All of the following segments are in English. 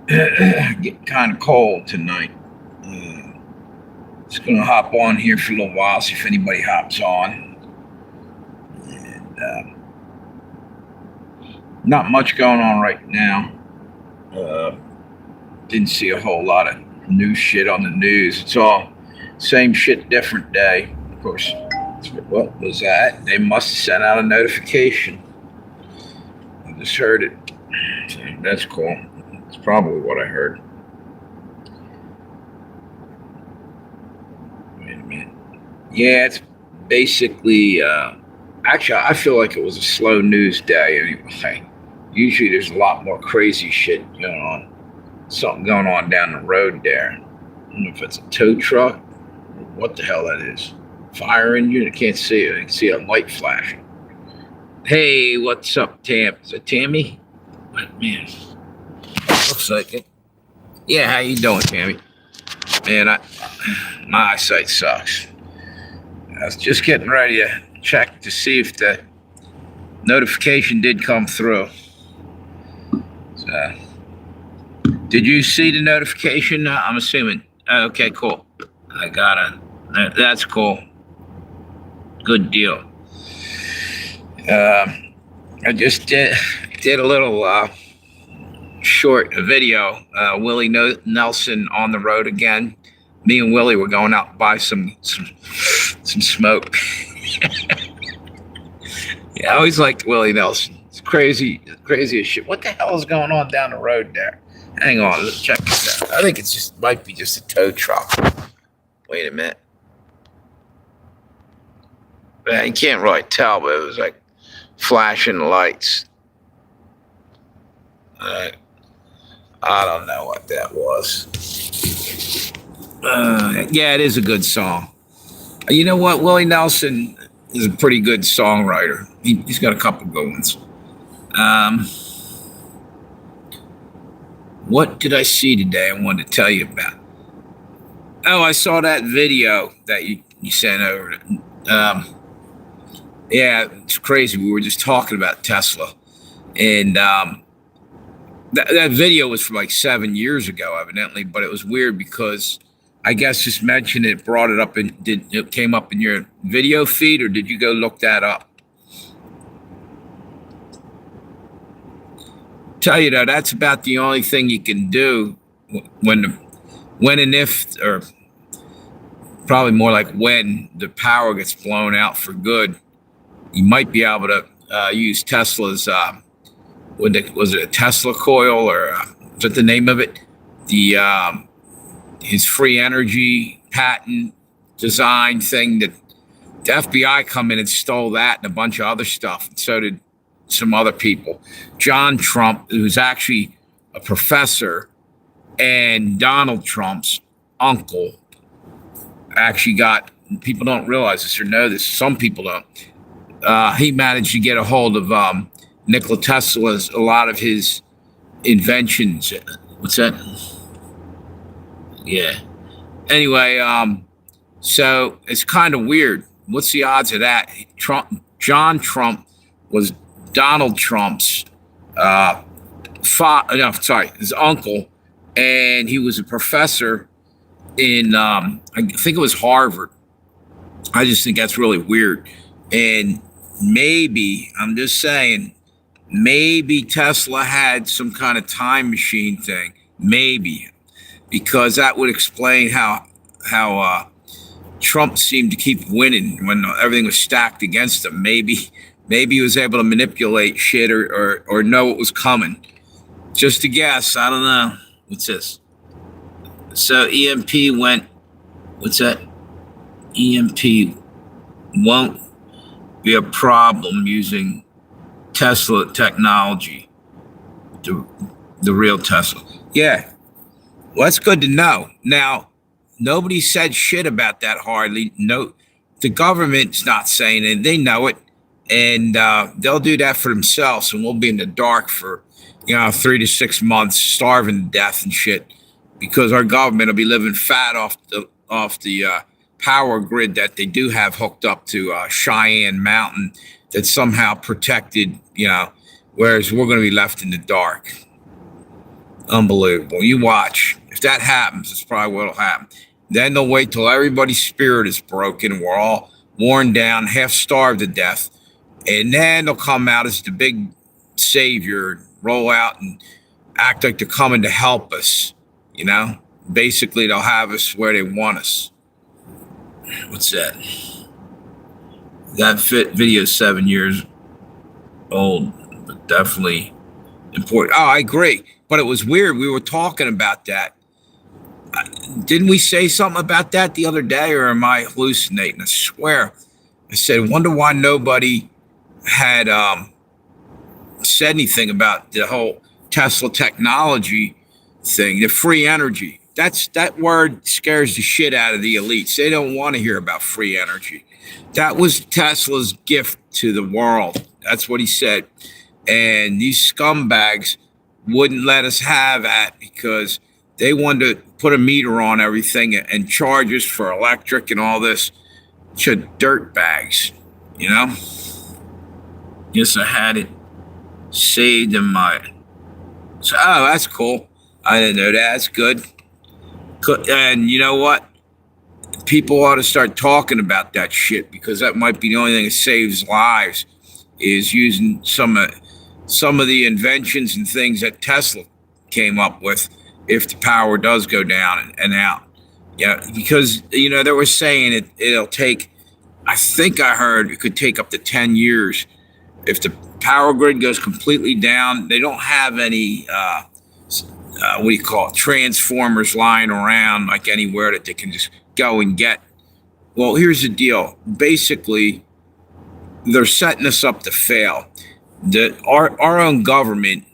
Getting kind of cold tonight. Just gonna hop on here for a little while, see if anybody hops on. And not much going on right now. Uh, didn't see a whole lot of new shit on the news. It's all same shit, different day. Of course, what was that? They must have sent out a notification. I just heard it. So that's cool. It's probably what I heard. Wait a minute. Yeah, it's basically. Actually, I feel like it was a slow news day anyway. Usually, there's a lot more crazy shit going on. Something going on down the road there. I don't know if it's a tow truck or what the hell that is. Fire engine? I can't see it. I can see a light flashing. Hey, what's up, Tam? Is it Tammy? What, man, looks like it. Yeah, how you doing, Tammy? Man, my eyesight sucks. I was just getting ready to check to see if the notification did come through. So, did you see the notification? I'm assuming. Okay, cool. I got it. That's cool. Good deal. I just did a little short video. Willie Nelson on the road again. Me and Willie were going out to buy some smoke. Yeah, I always liked Willie Nelson. It's crazy as shit. What the hell is going on down the road there? Hang on, let's check this out. I think it's just might be just a tow truck. Wait a minute. Man, you can't really tell, but it was like flashing lights. I don't know what that was. Yeah, it is a good song. You know what? Willie Nelson is a pretty good songwriter. He's got a couple good ones. What did I see today I wanted to tell you about? Oh, I saw that video that you sent over. Yeah, it's crazy. We were just talking about Tesla. And that video was from like 7 years ago, evidently, but it was weird because I guess just mentioned it, brought it up, and it came up in your video feed, or did you go look that up? Tell you though, that's about the only thing you can do when and if, or probably more like when the power gets blown out for good. You might be able to use Tesla's. Was it a Tesla coil, or is that the name of it? The his free energy patent design thing that the FBI come in and stole that and a bunch of other stuff. And so did some other people. John Trump, who's actually a professor, and Donald Trump's uncle actually got, people don't realize this or know this, some people don't. He managed to get a hold of Nikola Tesla's, a lot of his inventions. What's that? Yeah. Anyway, so it's kind of weird. What's the odds of that? John Trump was Donald Trump's his uncle, and he was a professor in I think it was Harvard. I just think that's really weird. And maybe, I'm just saying, maybe Tesla had some kind of time machine thing. Maybe, because that would explain how Trump seemed to keep winning when everything was stacked against him. Maybe he was able to manipulate shit or know what was coming. Just a guess. I don't know. What's this? So EMP went. What's that? EMP won't be a problem using Tesla technology. The real Tesla. Yeah. Well, that's good to know. Now, nobody said shit about that hardly. No, the government's not saying it. They know it. And they'll do that for themselves. And we'll be in the dark for, 3 to 6 months, starving to death and shit. Because our government will be living fat off the power grid that they do have hooked up to Cheyenne Mountain that's somehow protected, whereas we're going to be left in the dark. Unbelievable. You watch. If that happens, that's probably what'll happen. Then they'll wait till everybody's spirit is broken. We're all worn down, half starved to death. And then they'll come out as the big savior, roll out and act like they're coming to help us. You know? Basically, they'll have us where they want us. What's that? That fit video 7 years old, but definitely important. Oh, I agree. But it was weird. We were talking about that. Didn't we say something about that the other day, or am I hallucinating? I swear. I said, wonder why nobody had said anything about the whole Tesla technology thing, the free energy. That word scares the shit out of the elites. They don't want to hear about free energy. That was Tesla's gift to the world. That's what he said. And these scumbags wouldn't let us have that because they wanted to put a meter on everything and charge us for electric and all this. Dirt bags, you know? Yes, I had it saved in my. So, oh, that's cool. I didn't know that. That's good. And you know what? People ought to start talking about that shit because that might be the only thing that saves lives. Is using some of the inventions and things that Tesla came up with if the power does go down and out. Yeah, because they were saying it'll take. I think I heard it could take up to 10 years if the power grid goes completely down. They don't have any what do you call it, transformers lying around like anywhere that they can just go and get. Well, here's the deal. Basically, they're setting us up to fail. Our own government,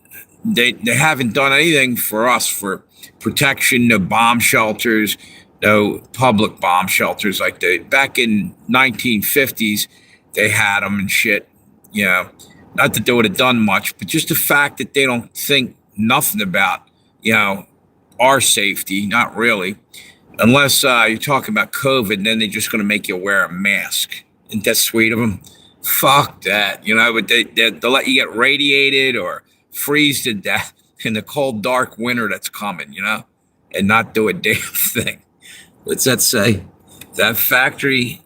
they haven't done anything for us for protection, no bomb shelters, no public bomb shelters like back in 1950s, they had them and shit. Not that they would have done much, but just the fact that they don't think nothing about, our safety, not really. Unless you're talking about COVID, then they're just going to make you wear a mask. Isn't that sweet of them? Fuck that. But they'll let you get radiated or freeze to death in the cold, dark winter that's coming, and not do a damn thing. What's that say? That factory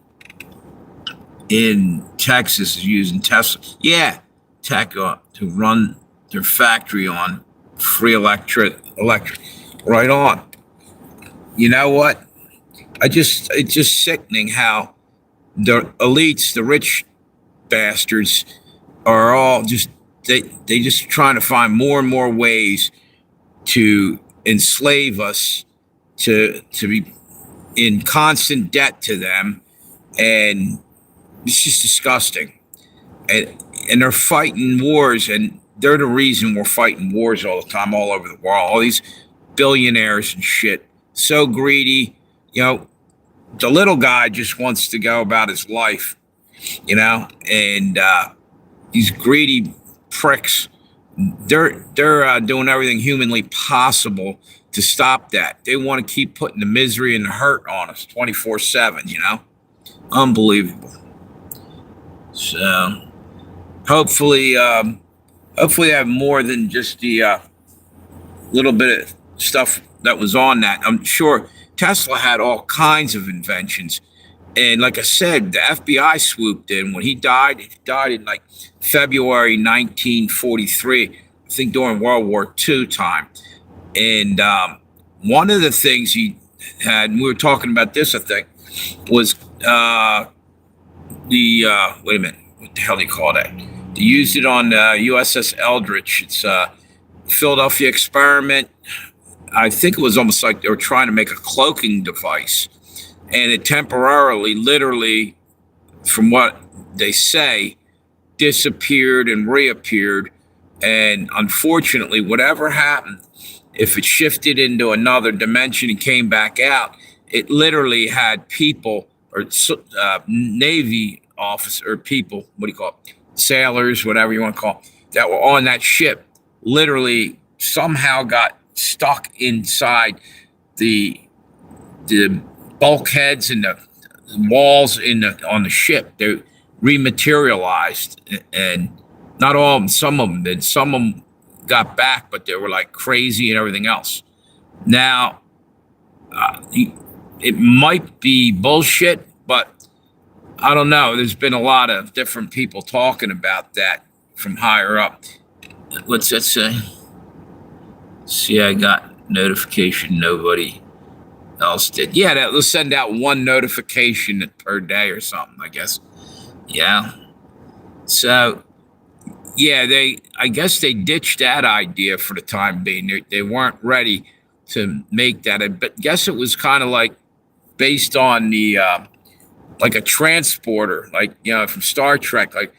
in Texas is using Tesla. Yeah, tech to run their factory on free electric. Right on. You know what? It's just sickening how the elites, the rich bastards, are all they just trying to find more and more ways to enslave us, to be in constant debt to them, and it's just disgusting. And they're fighting wars, and they're the reason we're fighting wars all the time, all over the world. All these billionaires and shit, so greedy. The little guy just wants to go about his life, and these greedy pricks, they're doing everything humanly possible to stop that. They want to keep putting the misery and the hurt on us 24/7. Unbelievable. So hopefully they have more than just the little bit of stuff that was on that. I'm sure Tesla had all kinds of inventions. And like I said, the FBI swooped in when he died. He died in like February 1943, I think during World War II time. And one of the things he had, and we were talking about this, I think, was wait a minute, what the hell do you call that? They used it on USS Eldridge. It's Philadelphia experiment. I think it was almost like they were trying to make a cloaking device. And it temporarily, literally, from what they say, disappeared and reappeared. And unfortunately, whatever happened, if it shifted into another dimension and came back out, it literally had people or Navy officer people, what do you call it? Sailors, whatever you want to call it, that were on that ship, literally somehow got stuck inside the bulkheads and the walls on the ship. They rematerialized, and not all of them. Some of them did. Some of them got back, but they were like crazy and everything else. Now, it might be bullshit, but I don't know. There's been a lot of different people talking about that from higher up. What's that say? See, I got notification. Nobody else did. Yeah, they'll send out one notification per day or something, I guess. Yeah. So, yeah, I guess they ditched that idea for the time being. They weren't ready to make that. But guess it was kind of like based on the like a transporter, like from Star Trek, like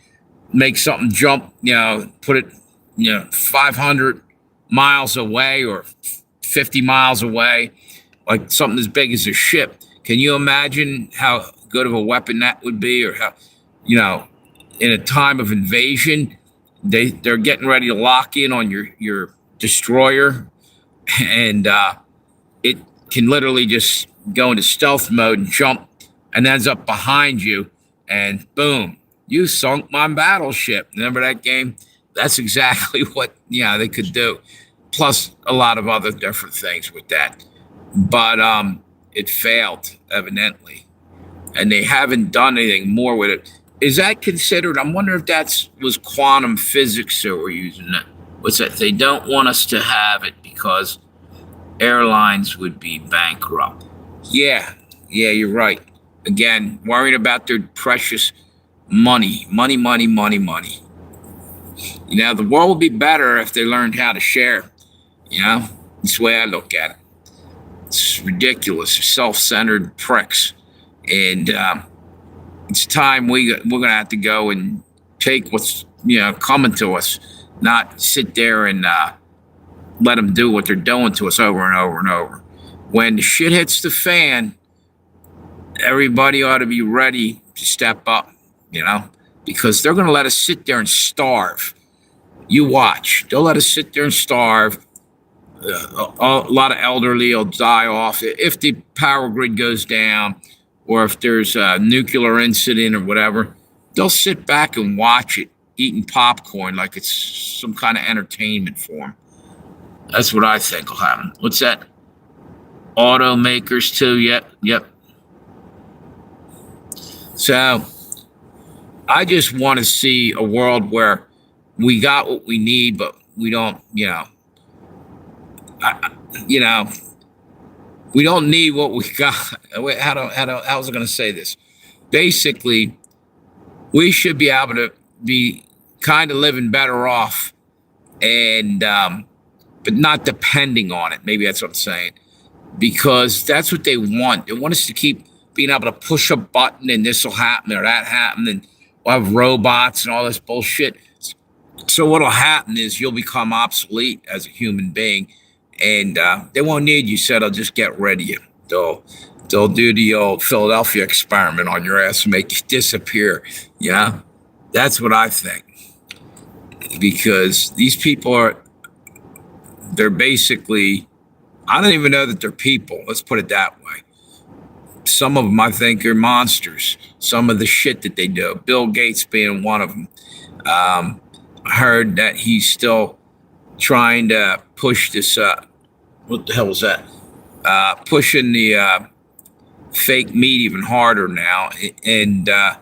make something jump, put it, 500 miles away or 50 miles away, like something as big as a ship. Can you imagine how good of a weapon that would be, or how, in a time of invasion, they're getting ready to lock in on your destroyer, and it can literally just go into stealth mode and jump and ends up behind you, and boom, you sunk my battleship. Remember that game? That's exactly what they could do. Plus a lot of other different things with that. But it failed, evidently. And they haven't done anything more with it. Is that considered? I'm wondering if that was quantum physics that we're using. What's that? They don't want us to have it because airlines would be bankrupt. Yeah, you're right. Again, worrying about their precious money. The world would be better if they learned how to share. That's the way I look at it. It's ridiculous. They're self-centered pricks. And it's time we're going to have to go and take what's, coming to us, not sit there and let them do what they're doing to us over and over and over. When the shit hits the fan, everybody ought to be ready to step up, because they're going to let us sit there and starve. You watch. They'll let us sit there and starve. A lot of elderly will die off if the power grid goes down, or if there's a nuclear incident or whatever. They'll sit back and watch it, eating popcorn like it's some kind of entertainment for them. That's what I think will happen. What's that? Automakers too. Yep. So I just want to see a world where we got what we need, but we don't, we don't need what we got. How was I going to say this? Basically, we should be able to be kind of living better off, and but not depending on it. Maybe that's what I'm saying, because that's what they want. They want us to keep being able to push a button and this will happen or that happen, and we'll have robots and all this bullshit. So what'll happen is you'll become obsolete as a human being, and they won't need you. So they'll just get rid of you. They'll do the old Philadelphia experiment on your ass and make you disappear. That's what I think, because these people they're basically, I don't even know that they're people. Let's put it that way. Some of them I think are monsters. Some of the shit that they do. Bill Gates being one of them. I heard that he's still trying to push this. What the hell was that? Pushing the fake meat even harder now. And the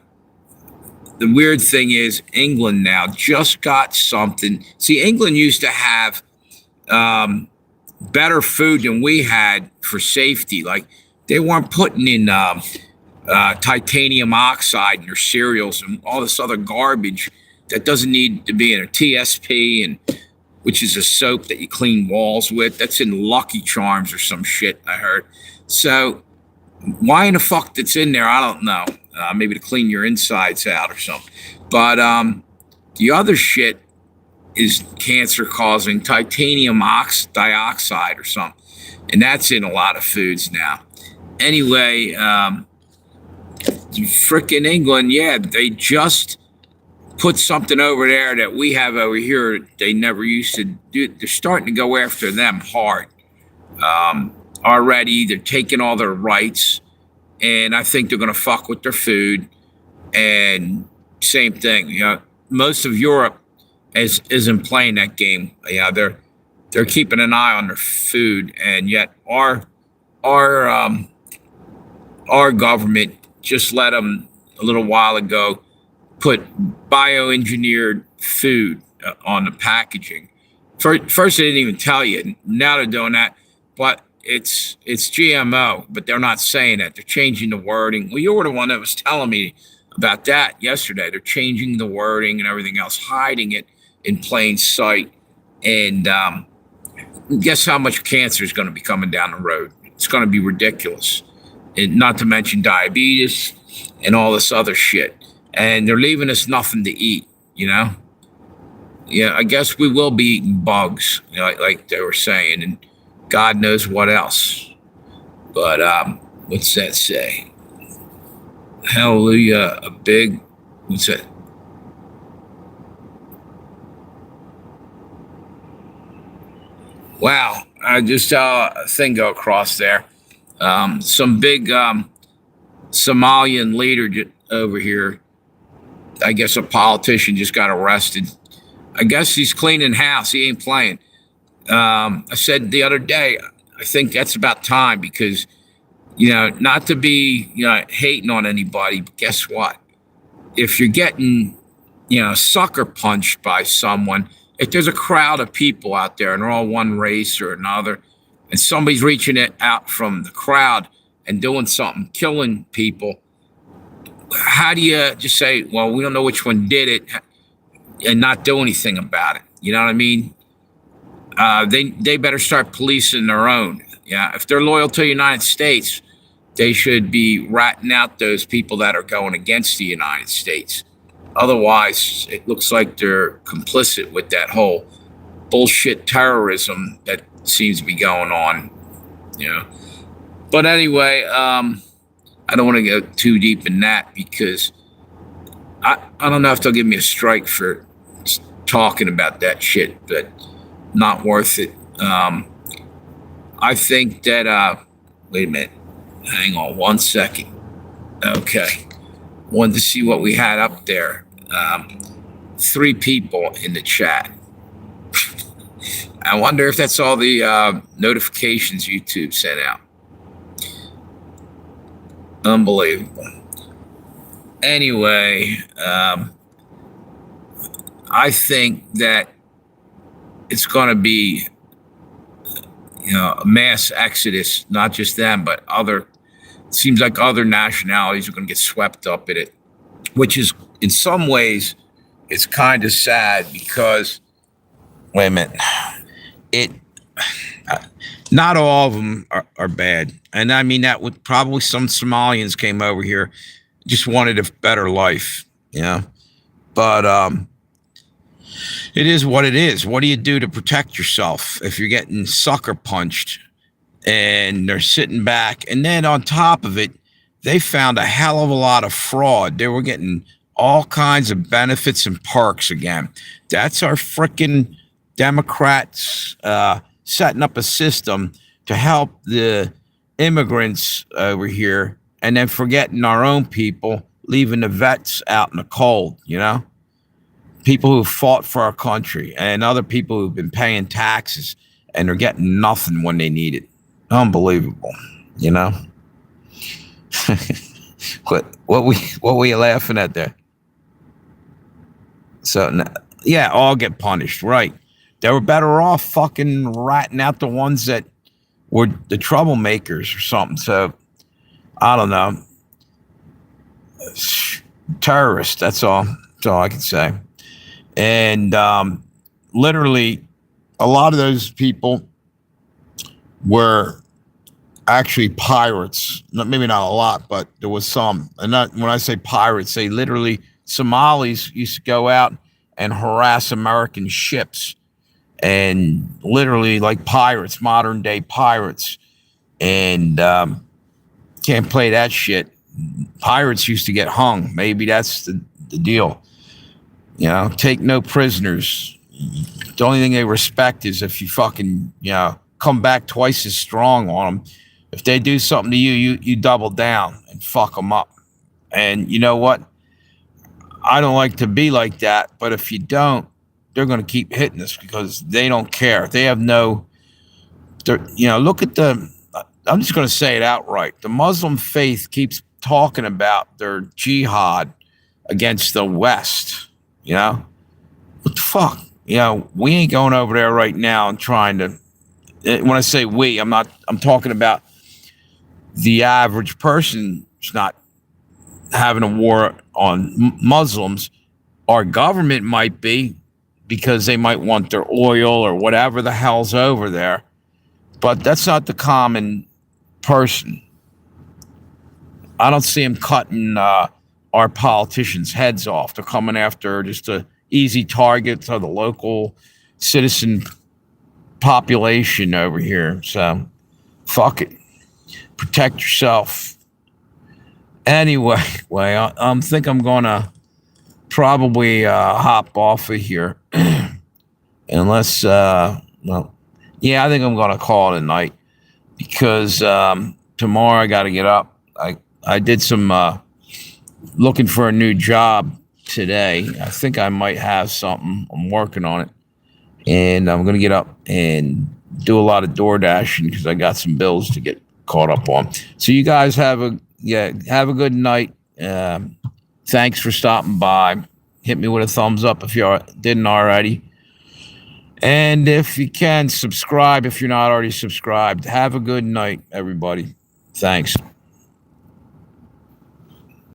weird thing is, England now just got something. See, England used to have better food than we had for safety. Like, they weren't putting in titanium oxide in their cereals and all this other garbage that doesn't need to be in a TSP, and which is a soap that you clean walls with. That's in Lucky Charms or some shit, I heard. So why in the fuck that's in there, I don't know. Maybe to clean your insides out or something. But the other shit is cancer-causing, titanium dioxide or something. And that's in a lot of foods now. Anyway, frickin' England, they just put something over there that we have over here they never used to do. They're starting to go after them hard already. They're taking all their rights, and I think they're going to fuck with their food. And same thing, most of Europe isn't playing that game. Yeah, they're keeping an eye on their food, and yet our our government just let them a little while ago put bioengineered food on the packaging. First, they didn't even tell you. Now they're doing that, but it's GMO, but they're not saying that. They're changing the wording. Well, you were the one that was telling me about that yesterday. They're changing the wording and everything else, hiding it in plain sight. And guess how much cancer is going to be coming down the road? It's going to be ridiculous. And not to mention diabetes and all this other shit. And they're leaving us nothing to eat, you know? Yeah, I guess we will be eating bugs, you know, like they were saying, and God knows what else. But what's that say? Hallelujah, a big, what's that? Wow, I just saw a thing go across there. Some big Somalian leader over here, I guess a politician, just got arrested. I guess he's cleaning house. He ain't playing. I said the other day, I think that's about time because, you know, not to be, you know, hating on anybody, but guess what? If you're getting, you know, sucker punched by someone, if there's a crowd of people out there and they're all one race or another, and somebody's reaching it out from the crowd and doing something, killing people, how do you just say, well, we don't know which one did it and not do anything about it? You know what I mean? They better start policing their own. Yeah, if they're loyal to the United States, they should be ratting out those people that are going against the United States. Otherwise, it looks like they're complicit with that whole bullshit terrorism that seems to be going on. You know. But anyway, I don't want to go too deep in that because I don't know if they'll give me a strike for talking about that shit, but not worth it. I think that, wait a minute. Hang on 1 second. Okay. Wanted to see what we had up there. 3 people in the chat. I wonder if that's all the notifications YouTube sent out. Unbelievable. Anyway, I think that it's going to be, you know, a mass exodus, not just them, but other, it seems like other nationalities are going to get swept up in it, which is, in some ways, it's kind of sad because, wait a minute, not all of them are bad. And I mean, that would probably some Somalians came over here, just wanted a better life, you know, but, it is what it is. What do you do to protect yourself if you're getting sucker punched and they're sitting back? And then on top of it, they found a hell of a lot of fraud. They were getting all kinds of benefits and perks again. That's our freaking Democrats setting up a system to help the immigrants over here and then forgetting our own people, leaving the vets out in the cold, you know? People who fought for our country and other people who've been paying taxes and they're getting nothing when they need it. Unbelievable, you know? what were you laughing at there? So, yeah, all get punished, right? They were better off fucking ratting out the ones that were the troublemakers or something. So, I don't know. Terrorists, that's all. That's all I can say. And literally, a lot of those people were actually pirates. Maybe not a lot, but there was some. And when I say pirates, they literally, Somalis used to go out and harass American ships. And literally like pirates, modern day pirates. And can't play that shit. Pirates used to get hung. Maybe that's the deal. You know, take no prisoners. The only thing they respect is if you fucking, you know, come back twice as strong on them. If they do something to you, you double down and fuck them up. And you know what? I don't like to be like that, but if you don't, they're going to keep hitting us because they don't care. They have no. Look at the. I'm just going to say it outright. The Muslim faith keeps talking about their jihad against the West. What the fuck? We ain't going over there right now and trying to. When I say we, I'm not. I'm talking about the average person is not having a war on Muslims. Our government might be because they might want their oil or whatever the hell's over there. But that's not the common person. I don't see them cutting our politicians' heads off. They're coming after just the easy targets of the local citizen population over here. So, fuck it. Protect yourself. Anyway, I think I'm going to probably hop off of here. Unless, I think I'm going to call it a night because tomorrow I got to get up. I did some looking for a new job today. I think I might have something. I'm working on it. And I'm going to get up and do a lot of door dashing because I got some bills to get caught up on. So you guys have a good night. Thanks for stopping by. Hit me with a thumbs up if you didn't already. And if you can, subscribe if you're not already subscribed. Have a good night, everybody. Thanks.